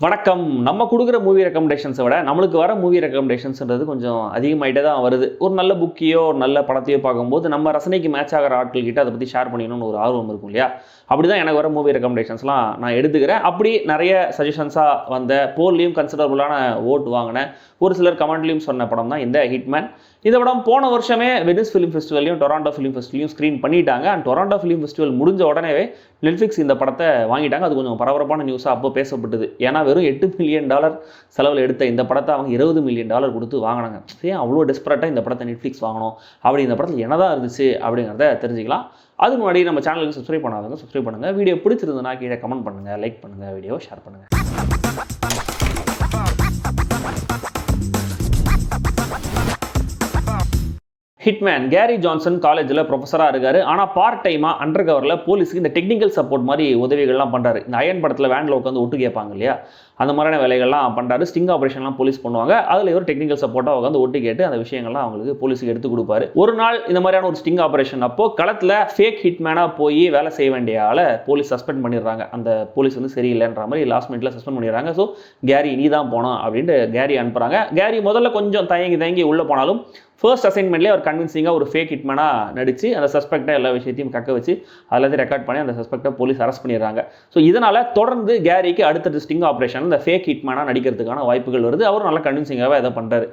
வணக்கம். நம்ம குடுக்குற மூவி ரெக்கமெண்டேஷன்ஸை விட நம்மளுக்கு வர மூவி ரெக்கமெண்டேஷன்ஸ்ன்றது கொஞ்சம் அதிகமாயிட்டே தான் வருது. ஒரு நல்ல புக்கையோ ஒரு நல்ல படத்தையோ பார்க்கும்போது நம்ம ரசனைக்கு மேட்ச் ஆகிற ஆட்கள் கிட்ட அதை பற்றி ஷேர் பண்ணிக்கணும்னு ஒரு ஆர்வம் இருக்கும் இல்லையா? அப்படி தான் எனக்கு வர மூவி ரெக்கமெண்டேஷன்ஸ்லாம் நான் எடுத்துக்கிறேன். அப்படி நிறைய சஜஷன்ஸாக வந்த போர்லேயும் கன்சிடரபுளான ஓட்டு வாங்கின ஒரு சிலர் கமெண்ட்லேயும் சொன்ன படம் தான் இந்த ஹிட்மேன். இந்த படம் போன வருஷமே வெனிஸ் ஃபிலிம் ஃபெஸ்டிவலையும் டொராண்டோ ஃபிலிம் ஃபெஸ்டிவலையும் ஸ்க்ரீன் பண்ணிட்டாங்க. அண்ட் டொராண்டோ ஃபிலிம் ஃபெஸ்டிவல் முடிஞ்ச உடனே நெட்ஃப்ளிக்ஸ் இந்த படத்தை வாங்கிட்டாங்க. அது கொஞ்சம் பரபரப்பான நியூஸாக அப்போ பேசப்பட்டது. ஏன்னா வெறும் $8 மில்லியன் செலவில் எடுத்த இந்த படத்தை அவங்க $20 மில்லியன் கொடுத்து வாங்கினாங்க. ஏன் அவ்வளோ டெஸ்பரேட்டாக இந்த படத்தை நெட்ஃப்ளிக்ஸ் வாங்கணும், அப்படி இந்த படத்தில் என்னதான் இருந்துச்சு அப்படிங்கிறத தெரிஞ்சுக்கலாம். அது முன்னாடி நம்ம சேனலுக்கு சப்ஸ்கிரைப் பண்ணாதவங்க சப்ஸ்கிரைப் பண்ணுங்கள். வீடியோ பிடிச்சிருந்ததுன்னா கீழே கமெண்ட் பண்ணுங்கள், லைக் பண்ணுங்கள், வீடியோவை ஷேர் பண்ணுங்கள். ஹிட்மேன் கேரி ஜான்சன் காலேஜில் ப்ரொஃபஸராக இருக்கார். ஆனால் பார்ட் டைமாக அண்டர் கவரில் போலீஸுக்கு இந்த டெக்னிக்கல் சப்போர்ட் மாதிரி உதவிகள்லாம் பண்ணுறாரு. இந்த அயன் படத்தில் வேனில் உட்காந்து ஒட்டு கேட்பாங்க இல்லையா, அந்த மாதிரியான வேலைகள்லாம் பண்ணுறாரு. ஸ்டிங் ஆப்ரேஷன்லாம் போலீஸ் பண்ணுவாங்க. அதில் ஒரு டெக்னிக்கல் சப்போர்ட்டாக உட்காந்து ஒட்டு கேட்டு அந்த விஷயங்கள்லாம் அவங்களுக்கு போலீஸுக்கு எடுத்து கொடுப்பாரு. ஒரு நாள் இந்த மாதிரியான ஒரு ஸ்டிங் ஆப்ரேஷன் அப்போ களத்தில் ஃபேக் ஹிட்மேனாக போய் வேலை செய்ய வேண்டிய ஆளை போலீஸ் சஸ்பெண்ட் பண்ணிடுறாங்க. அந்த போலீஸ் வந்து சரியில்லைன்ற மாதிரி லாஸ்ட் மினிட்ல சஸ்பெண்ட் பண்ணிடுறாங்க. ஸோ கேரி நீ தான் போனோம் அப்படின்ட்டு கேரி அனுப்புகிறாங்க. கேரி முதல்ல கொஞ்சம் தயங்கி உள்ளே போனாலும் ஃபர்ஸ்ட் அசைன்மெண்ட்லேயே அவர் கன்வின்சிங்காக ஒரு ஃபேக் ஹிட்மேனாக நடித்து அந்த சஸ்பெக்டை எல்லா விஷயத்தையும் கக்க வச்சு அதில் ரெக்கார்ட் பண்ணி அந்த சஸ்பெக்டை போலீஸ் அரெஸ்ட் பண்ணிடுறாங்க. ஸோ இதனால் தொடர்ந்து கேரிக்கு அடுத்த ஸ்டிங் ஆப்ரேஷன் இந்த ஃபேக் ஹிட்மேனாக நடிக்கிறதுக்கான வாய்ப்புகள் வருது. அவரும் நல்லா கன்வின்சிங்காகவே அதை பண்ணுறாரு.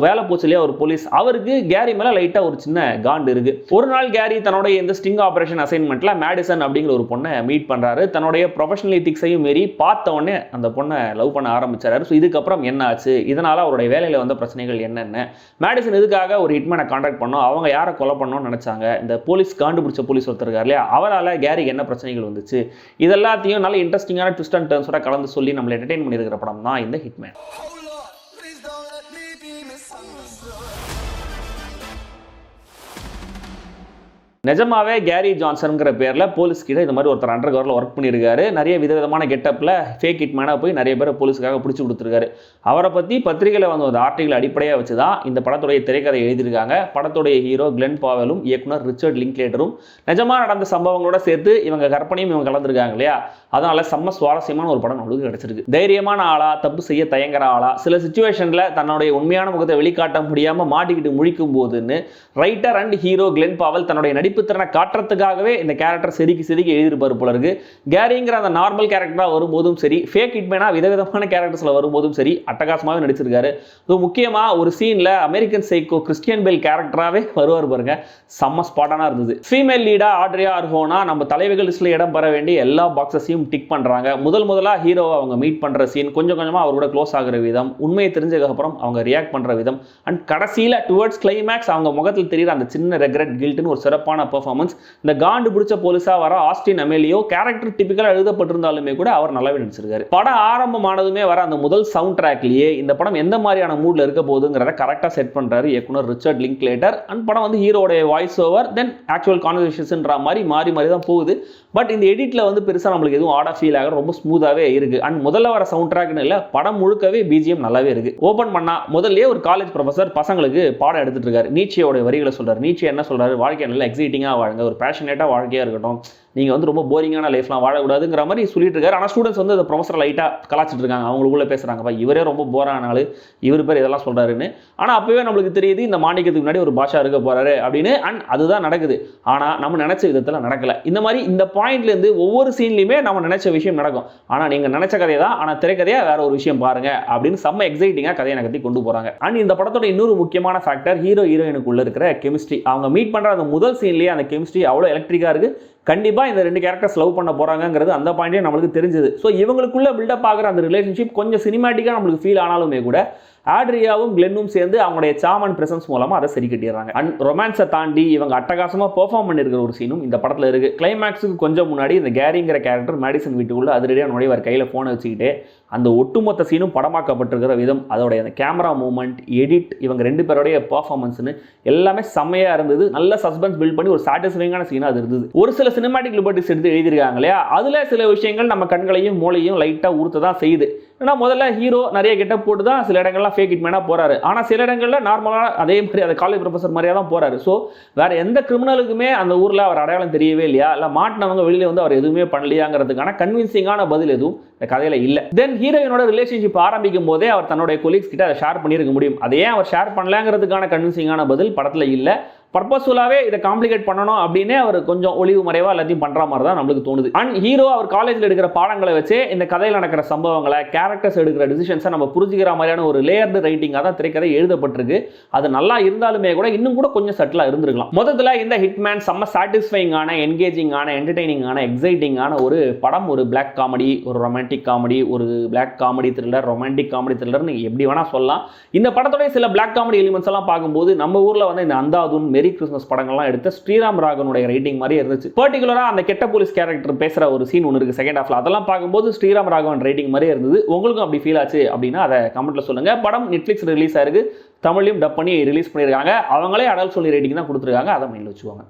வேலை போச்சுலேயே ஒரு போலீஸ் அவருக்கு கேரி மேலே லைட்டாக ஒரு சின்ன காண்டு இருக்குது. ஒரு நாள் கேரி தன்னுடைய இந்த ஸ்டிங் ஆப்ரேஷன் அசைன்மெண்ட்டில் மேடிசன் அப்படிங்கிற ஒரு பொண்ணை மீட் பண்ணுறாரு. தன்னுடைய ப்ரொஃபஷனல் எத்திக்ஸையும் மீறி பார்த்த உடனே அந்த பொண்ணை லவ் பண்ண ஆரம்பிச்சாரு. ஸோ இதுக்கப்புறம் என்ன ஆச்சு, இதனால் அவருடைய வேலையில் வந்த பிரச்சனைகள் என்னென்ன, மேடிசன் எதுக்காக ஒரு ஹிட்மேனை கான்டாக்ட் பண்ணோம், அவங்க யாரை கொலை பண்ணணும்னு நினைச்சாங்க, இந்த போலீஸ் கண்டுபிடிச்ச போலீஸ் ஒருத்தர் இருக்கார் இல்லையா, அவரால் கேரிக்கு என்ன பிரச்சனைகள் வந்துச்சு, இதெல்லாத்தையும் நல்ல இன்ட்ரெஸ்டிங்கான ட்விஸ்ட் அண்ட் டர்ன்ஸோட கலந்து சொல்லி நம்மளை என்டர்டெயின் பண்ணியிருக்கிற படம் தான் இந்த ஹிட்மேன். நிஜமாவே கேரி ஜான்சன்ங்கிற பேரில் போலீஸ் கிட்ட இந்த மாதிரி ஒருத்தர் அண்டர் கவரில் ஒர்க் பண்ணியிருக்காரு. நிறைய விதவிதமான கெட்டப்பில் ஃபேக் ஹிட்மேனாக போய் நிறைய பேரை போலீஸுக்காக பிடிச்சி கொடுத்துருக்காரு. அவரை பற்றி பத்திரிகையில் வந்து ஒரு ஆர்டிகல் அடிப்படையாக வச்சு தான் இந்த படத்துடைய திரைக்கதை எழுதியிருக்காங்க. படத்துடைய ஹீரோ கிளென் பாவலும் இயக்குனர் ரிச்சர்ட் லிங்க்லேட்டரும் நிஜமாக நடந்த சம்பவங்களோட சேர்த்து இவங்க கற்பனையும் இவங்க கலந்துருக்காங்க இல்லையா, அதனால செம்ம சுவாரஸ்யமான ஒரு படம் நம்மளுக்கு கிடைச்சிருக்கு. தைரியமான ஆளா, தப்பு செய்ய தயங்குற ஆளா, சில சிச்சுவேஷனில் தன்னுடைய உண்மையான முகத்தை வெளிக்காட்ட முடியாமல் மாட்டிக்கிட்டு முழிக்கும் போதுன்னு ரைட்டர் அண்ட் ஹீரோ கிளென் பாவல் தன்னுடைய நடிப்பு திறனை காட்டுறதுக்காகவே இந்த கேரக்டர் செதுக்கி எழுதியிருப்பாரு போல இருக்கு. கேரிங்கிற அந்த நார்மல் கேரக்டரா வரும்போதும் சரி, ஃபேக் ஹிட்மேனா விதவிதமான கேரக்டர்ஸ்ல வரும்போதும் சரி அட்டகாசமாவே நடிச்சிருக்காரு. முக்கியமா ஒரு சீன்ல அமெரிக்கன் சைக்கோ கிறிஸ்டியன் பெல் கேரக்டராகவே வருவார் பாருங்க, செம்ம ஸ்பாட்டானா இருந்தது. ஃபீமேல் லீடா ஆட்ரியா அர்கோனா நம்ம தலைவர்கள் லிஸ்ட்ல இடம் பெற வேண்டிய எல்லா பாக்ஸஸையும் டிக் பண்றாங்க. முதலா ஹீரோவை அவங்க மீட் பண்ற சீன், கொஞ்சம் கொஞ்சமா அவரோட க்ளோஸ் ஆகிற விதம், உண்மையை தெரிஞ்சதுக்கு அப்புறம் அவங்க ரியாக்ட் பண்ற விதம், அண்ட் கடைசியில டுவர்ட்ஸ் கிளைமேக்ஸ் அவங்க முகத்தில் தெரியுற அந்த சின்ன ரெக்ரெட் கில்ட்னு ஒரு சிறப்பான பெர்ஃபார்மன்ஸ். இந்த காண்டு பிடிச்ச போலீஸா வர ஆஸ்டின் அமேலியோ கேரக்டர் டிபிக்கலா எழுதப்பட்டிருந்தாலுமே கூட அவர் நல்லாவே நடிச்சிருக்காரு. படம் ஆரம்பமானதுமே வர அந்த முதல் சவுண்ட் ட்ராக்லயே இந்த படம் எந்த மாதிரியான மூட்ல இருக்க போகுதுங்கிறத கரெக்டா செட் பண்றாரு இயக்குனர் ரிச்சர்ட் லிங்க்லேட்டர். அண்ட் படம் வந்து ஹீரோட வாய்ஸ் ஓவர் தென் ஆக்சுவல் கான்வர்சேஷன்ன்ற மாதிரி மாறி தான் போகுது. பட் இந்த எடிட்ல வந்து பெருசா நம்மளுக்கு எதுவும் ஆடா ஃபீல் ஆக ரொம்ப ஸ்மூத்தாவே இருக்கு. அண்ட் முதல்ல வர சவுண்ட் ட்ராக்னு இல்ல, படம் முழுக்கவே பிஜிஎம் நல்லாவே இருக்கு. ஓபன் பண்ணா முதல்லயே ஒரு காலேஜ் ப்ரொஃபசர் பசங்களுக்கு பாடம் எடுத்துட்டு இருக்காரு. நீட்சியோட வரிகளை சொல்றாரு. நீட்சி என்ன சொல்றாரு, வாழ்க்கை நல்லா எக்ஸைட்டிங்கா வாழுங்க, ஒரு பேஷனேட்டாக வாழ்க்கையாக இருக்கட்டும், நீங்கள் வந்து ரொம்ப போரிங்கான லைஃப்லாம் வாழக்கூடாதுங்கிற மாதிரி சொல்லிட்டு இருக்காரு. ஆனால் ஸ்டூடெண்ட்ஸ் வந்து அந்த ப்ரொஃபஸர் லைட்டாக கலாச்சிட்டு இருக்காங்க. அவங்களுக்குள்ள பேசுகிறாங்கப்பா, இவரே ரொம்ப போரான ஆள், இவர் பேர் இதெல்லாம் சொல்கிறாருன்னு. ஆனால் அப்போவே நம்மளுக்கு தெரியுது இந்த மாணிக்கத்துக்கு முன்னாடி ஒரு பாஷா இருக்க போகிறாரு அப்படின்னு. அண்ட் அதுதான் நடக்குது. ஆனால் நம்ம நினச்ச விதத்தில் நடக்கலை. இந்த மாதிரி இந்த பாயிண்ட்லேருந்து ஒவ்வொரு சீன்லையுமே நம்ம நினச்ச விஷயம் நடக்கும். ஆனால் நீங்கள் நினச்ச கதையை தான், ஆனால் திரைக்கதையாக வேற ஒரு விஷயம் பாருங்க அப்படின்னு செம்ம எக்ஸைட்டிங்காக கதையை நகர்த்தி கொண்டு போகிறாங்க. அண்ட் இந்த படத்தோட இன்னொரு முக்கியமான ஃபேக்டர் ஹீரோ ஹீரோயினுக்குள்ள இருக்கிற கெமிஸ்ட்ரி. அவங்க மீட் பண்ணுற அந்த முதல் சீன்லேயே அந்த கெமிஸ்ட்ரி அவ்வளோ எலக்ட்ரிக்காக இருக்குது. கண்டிப்பாக இந்த ரெண்டு கேரக்டர்ஸ் லவ் பண்ண போகிறாங்கிறது அந்த பாயிண்டே நம்மளுக்கு தெரிஞ்சது. ஸோ இவங்களுக்குள்ள பில்டப் ஆகிற அந்த ரிலேஷன்ஷிப் கொஞ்சம் சினிமேட்டிக்காக நம்மளுக்கு ஃபீல் ஆனாலுமே கூட ஆட்ரியாவும் கிளென்னும் சேர்ந்து அவங்களுடைய சாம் அண்ட் பிரசன்ஸ் மூலமாக அதை சரி கட்டிடுறாங்க. அண்ட் ரொமான்ஸை தாண்டி இவங்க அட்டகாசமாக பெர்ஃபார்ம் பண்ணியிருக்கிற ஒரு சீனும் இந்த படத்தில் இருக்குது. கிளைமேக்ஸுக்கு கொஞ்சம் முன்னாடி இந்த கேரிங்கிற கேரக்டர் மேடிசன் வீட்டுக்குள்ளே அதிரடியாக நுழைவார் கையில் ஃபோனை வச்சுக்கிட்டு. அந்த ஒட்டுமொத்த சீனும் படமாக்கப்பட்டிருக்கிற விதம், அதோடைய அந்த கேமரா மூவ்மெண்ட், எடிட், இவங்க ரெண்டு பேருடைய பெர்ஃபார்மன்ஸ்னு எல்லாமே செம்மையாக இருந்தது. நல்ல சஸ்பென்ஸ் பில்ட் பண்ணி ஒரு சாட்டிஸ்ஃபைங்கான சீனாக அது இருந்தது. ஒரு சில சினிமாட்டிக் லிபர்ட்டிஸ் எடுத்து எழுதியிருக்காங்க இல்லையா, அதில் சில விஷயங்கள் நம்ம கண்களையும் மூளையும் லைட்டாக ஊர்த்த தான் செய்யுது. ஏன்னா முதல்ல ஹீரோ நிறைய கெட்டப் போட்டு தான் சில இடங்கள்லாம் ஃபேக் ஹிட்மேனாக போறாரு. ஆனால் சில இடங்களில் நார்மலாக அதே மாதிரி அந்த காலேஜ் ப்ரொஃபஸர் மாதிரியே தான் போறாரு. ஸோ வேற எந்த கிரிமினலுக்குமே அந்த ஊரில் அவர் அடையாளம் தெரியவே இல்லையா, இல்லை மாட்டினவங்க வெளியில வந்து அவர் எதுவுமே பண்ணலையாங்கிறதுக்கான கன்வின்சிங்கான பதில் எதுவும் இந்த கதையில இல்லை. தென் ஹீரோயினோட ரிலேஷன்ஷிப் ஆரம்பிக்கும் போதே அவர் தன்னுடைய கொலீக்ஸ் கிட்ட அதை ஷேர் பண்ணியிருக்க முடியும். அதை ஏன் அவர் ஷேர் பண்ணலங்கிறதுக்கான கன்வின்சிங்கான பதில் படத்தில் இல்லை. பர்பஸ்ஃபுல்லாகவே இதை காம்ப்ளிகேட் பண்ணணும் அப்படின்னே அவர் கொஞ்சம் ஒளிவு மறைவா எல்லாத்தையும் பண்ற மாதிரி தான் நம்மளுக்கு தோணுது. அண்ட் ஹீரோ அவர் காலேஜில் எடுக்கிற பாடங்களை வச்சு இந்த கதையில் நடக்கிற சம்பவங்களை, கேரக்டர்ஸ் எடுக்கிற டிசிஷன்ஸை நம்ம புரிஞ்சுக்கிற மாதிரியான ஒரு லேயர்டு ரைட்டிங்காக தான் திரைக்கதை எழுதப்பட்டிருக்கு. அது நல்லா இருந்தாலுமே கூட இன்னும் கூட கொஞ்சம் சட்டிலாக இருந்திருக்கலாம். மொத்தத்தில் இந்த ஹிட்மேன் செம்ம சாட்டிஸ்ஃபைங்கான, என்கேஜிங்கான, என்டர்டெய்னிங்கான, எக்ஸைட்டிங்கான ஒரு படம். ஒரு பிளாக் காமெடி, ஒரு ரொமான்டிக் காமெடி, ஒரு black comedy thriller, romantic comedy த்ரில்லர்னு எப்படி வேணா சொல்லலாம். இந்த படத்தோட சில பிளாக் காமெடி எலிமெண்ட்ஸ் எல்லாம் பார்க்கும்போது நம்ம ஊரில் வந்து இந்த அந்தாதுன், மேரி கிறிஸ்மஸ் படங்கள்லாம் எடுத்த ஸ்ரீராம் ராகவனுடைய ரைட்டிங் மாதிரி இருந்துச்சு. பர்டிகுலரா அந்த கெட்ட போலீஸ் கேரக்டர் பேசுற ஒரு சீன் ஒன்று இருக்கு செகண்ட் ஹாஃப்ல. அதெல்லாம் பார்க்கும்போது ஸ்ரீராம் ராகவன் ரைட்டிங் மாதிரி இருந்தது. உங்களுக்கும் அப்படி ஃபீல் ஆச்சு அப்படின்னா அதை கமெண்ட்ல சொல்லுங்க. படம் நெட்ஃபிளிக்ஸ் ரிலீஸ் ஆயிருக்கு, தமிழ்லையும் டப் பண்ணி ரிலீஸ் பண்ணியிருக்காங்க. அவங்களே அடல்ட் சொல்லி ரேட்டிங் தான் கொடுத்துருக்காங்க, அதை மைண்ட்ல வச்சுக்கோங்க.